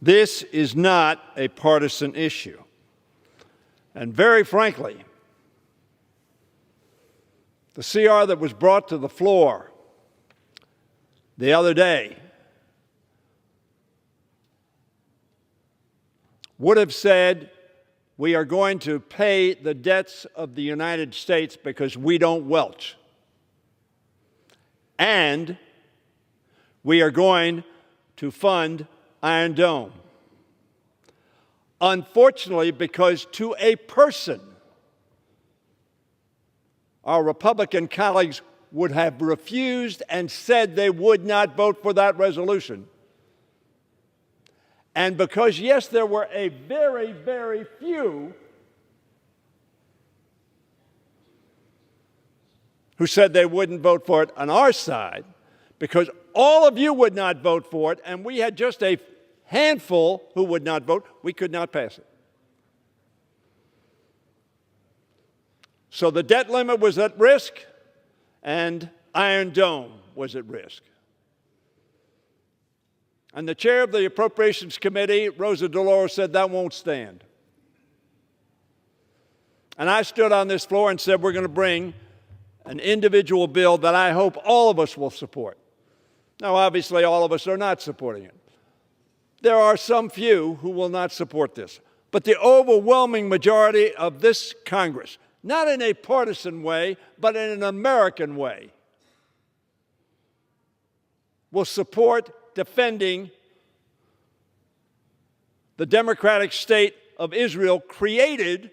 This is not a partisan issue. And very frankly, the CR that was brought to the floor the other day would have said, we are going to pay the debts of the United States because we don't welch. And we are going to fund Iron Dome. Unfortunately, because to a person, our Republican colleagues would have refused and said they would not vote for that resolution. And because, yes, there were a very, very few who said they wouldn't vote for it on our side, because all of you would not vote for it, and we had just a handful who would not vote, we could not pass it. So the debt limit was at risk, and Iron Dome was at risk. And the chair of the Appropriations Committee, Rosa DeLauro, said that won't stand. And I stood on this floor and said we're going to bring an individual bill that I hope all of us will support. Now, obviously, all of us are not supporting it. There are some few who will not support this. But the overwhelming majority of this Congress, not in a partisan way, but in an American way, will support defending the democratic state of Israel created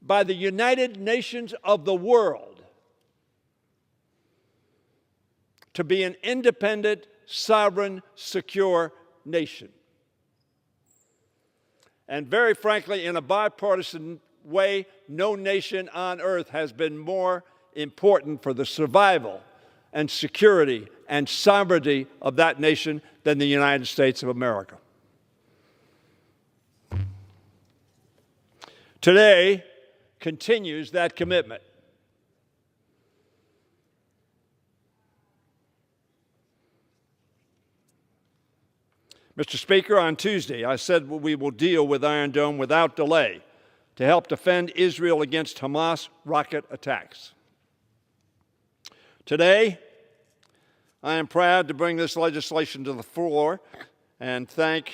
by the United Nations of the world to be an independent, sovereign, secure nation. And very frankly, in a bipartisan way, no nation on earth has been more important for the survival and security and sovereignty of that nation than the United States of America. Today continues that commitment. Mr. Speaker, on Tuesday, I said we will deal with Iron Dome without delay to help defend Israel against Hamas rocket attacks. Today, I am proud to bring this legislation to the floor and thank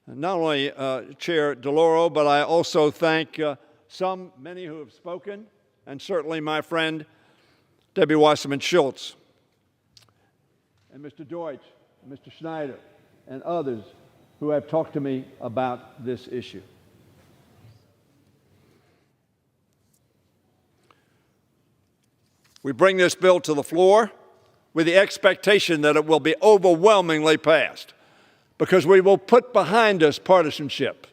not only Chair DeLauro, but I also thank many who have spoken, and certainly my friend Debbie Wasserman Schultz, and Mr. Deutsch, and Mr. Schneider, and others who have talked to me about this issue. We bring this bill to the floor with the expectation that it will be overwhelmingly passed, because we will put behind us partisanship.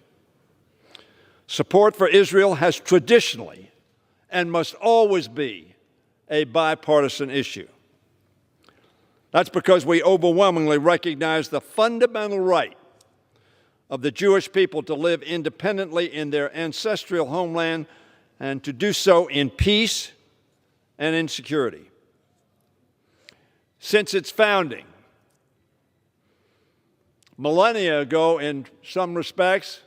Support for Israel has traditionally and must always be a bipartisan issue. That's because we overwhelmingly recognize the fundamental right of the Jewish people to live independently in their ancestral homeland and to do so in peace and in security. Since its founding, millennia ago in some respects,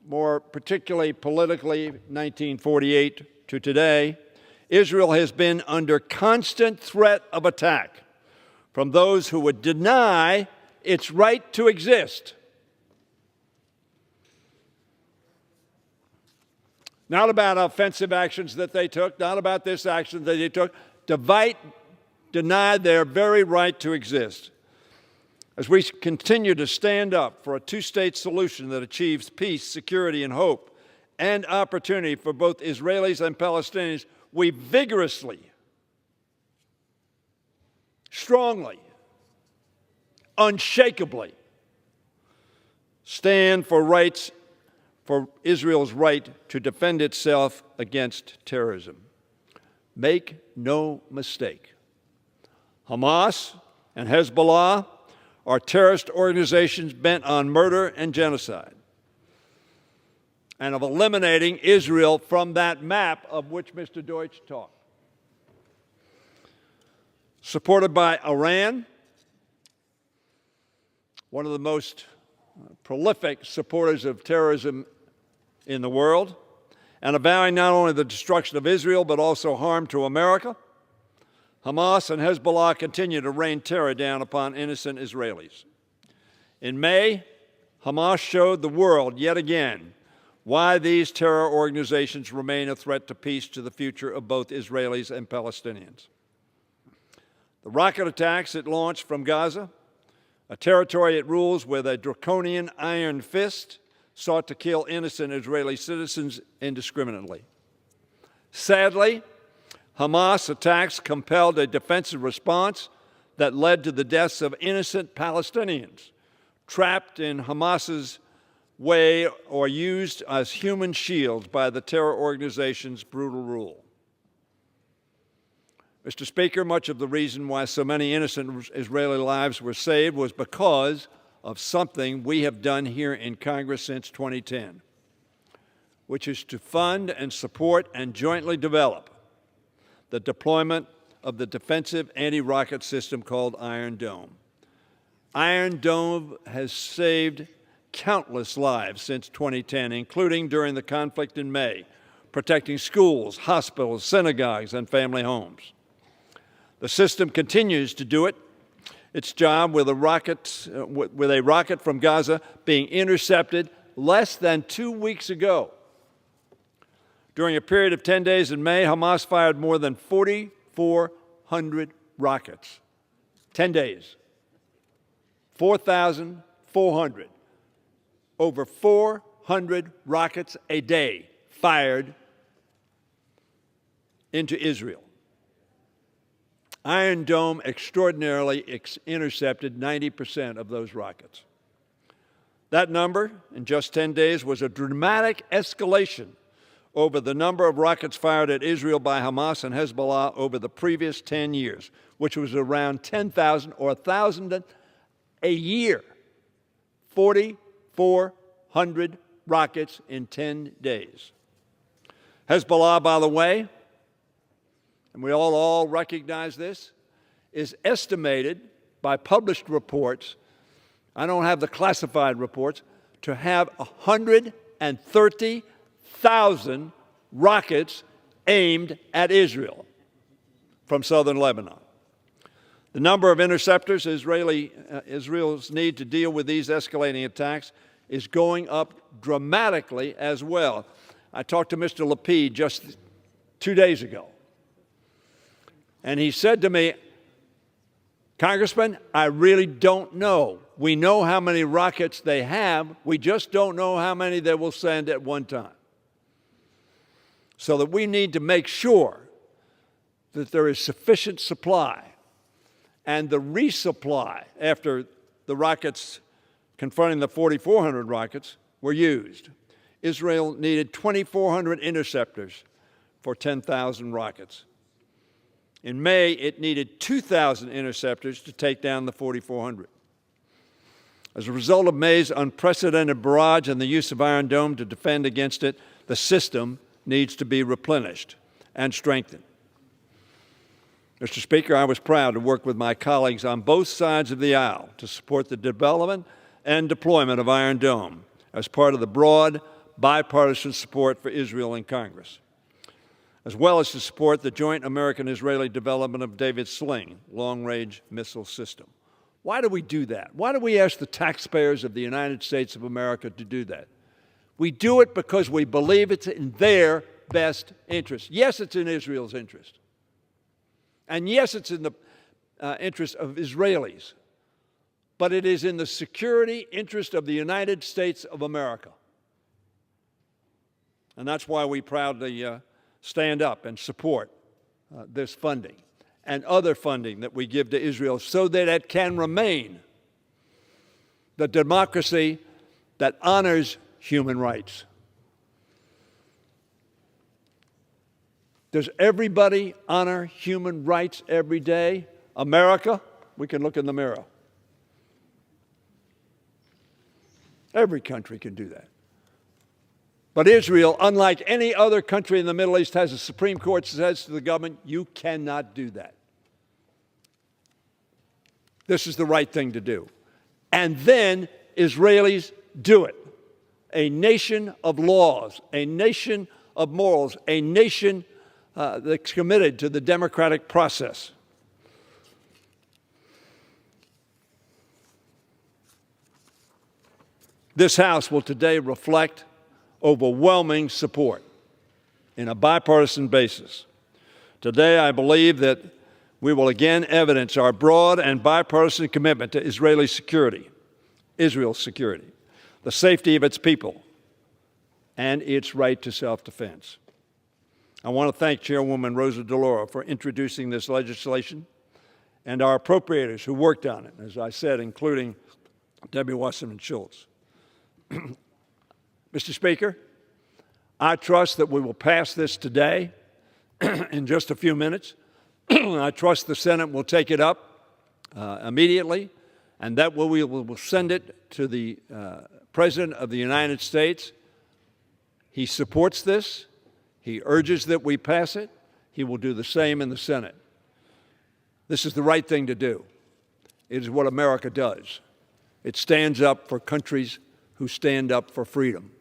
more particularly politically, 1948 to today, Israel has been under constant threat of attack from those who would deny its right to exist. Not about offensive actions that they took, not about this action that they took, deny their very right to exist. As we continue to stand up for a two-state solution that achieves peace, security, and hope, and opportunity for both Israelis and Palestinians, we vigorously, strongly, unshakably stand for Israel's right to defend itself against terrorism. Make no mistake, Hamas and Hezbollah are terrorist organizations bent on murder and genocide, and of eliminating Israel from that map of which Mr. Deutsch talked. Supported by Iran, one of the most prolific supporters of terrorism in the world, and avowing not only the destruction of Israel but also harm to America, Hamas and Hezbollah continue to rain terror down upon innocent Israelis. In May, Hamas showed the world yet again why these terror organizations remain a threat to peace, to the future of both Israelis and Palestinians. The rocket attacks it launched from Gaza, a territory it rules with a draconian iron fist, sought to kill innocent Israeli citizens indiscriminately. Sadly, Hamas attacks compelled a defensive response that led to the deaths of innocent Palestinians, trapped in Hamas's way or used as human shields by the terror organization's brutal rule. Mr. Speaker, much of the reason why so many innocent Israeli lives were saved was because of something we have done here in Congress since 2010, which is to fund and support and jointly develop the deployment of the defensive anti-rocket system called Iron Dome. Iron Dome has saved countless lives since 2010, including during the conflict in May, protecting schools, hospitals, synagogues, and family homes. The system continues to do its job with a rocket from Gaza being intercepted less than 2 weeks ago. During a period of 10 days in May, Hamas fired more than 4,400 rockets. 10 days. 4,400. Over 400 rockets a day fired into Israel. Iron Dome extraordinarily intercepted 90% of those rockets. That number, in just 10 days, was a dramatic escalation over the number of rockets fired at Israel by Hamas and Hezbollah over the previous 10 years, which was around 10,000 or 1,000 a year. 4,400 rockets in 10 days. Hezbollah, by the way, and we all recognize this, is estimated by published reports, I don't have the classified reports, to have 130,000 rockets aimed at Israel from southern Lebanon. The number of interceptors Israel's need to deal with these escalating attacks is going up dramatically as well. I talked to Mr. Lapid just 2 days ago. And he said to me, Congressman, I really don't know. We know how many rockets they have. We just don't know how many they will send at one time. So that we need to make sure that there is sufficient supply and the resupply after the rockets confronting the 4,400 rockets were used. Israel needed 2,400 interceptors for 10,000 rockets. In May, it needed 2,000 interceptors to take down the 4,400. As a result of May's unprecedented barrage and the use of Iron Dome to defend against it, the system needs to be replenished and strengthened. Mr. Speaker, I was proud to work with my colleagues on both sides of the aisle to support the development and deployment of Iron Dome as part of the broad bipartisan support for Israel in Congress, as well as to support the joint American-Israeli development of David's Sling long-range missile system. Why do we do that? Why do we ask the taxpayers of the United States of America to do that? We do it because we believe it's in their best interest. Yes, it's in Israel's interest. And yes, it's in the interest of Israelis. But it is in the security interest of the United States of America. And that's why we proudly stand up and support this funding and other funding that we give to Israel so that it can remain the democracy that honors human rights. Does everybody honor human rights every day? America, we can look in the mirror. Every country can do that. But Israel, unlike any other country in the Middle East, has a Supreme Court that says to the government, you cannot do that. This is the right thing to do. and then Israelis do it. A nation of laws, a nation of morals, a nation that's committed to the democratic process. This House will today reflect overwhelming support in a bipartisan basis. Today, I believe that we will again evidence our broad and bipartisan commitment to Israel's security, the safety of its people, and its right to self-defense. I want to thank Chairwoman Rosa DeLauro for introducing this legislation and our appropriators who worked on it, as I said, including Debbie Wasserman Schultz. Mr. Speaker, I trust that we will pass this today in just a few minutes. I trust the Senate will take it up immediately, and that we will send it to the President of the United States. He supports this. He urges that we pass it. He will do the same in the Senate. This is the right thing to do. It is what America does. It stands up for countries who stand up for freedom.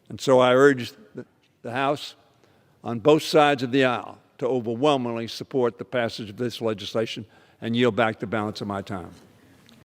And so I urge the House on both sides of the aisle to overwhelmingly support the passage of this legislation and yield back the balance of my time.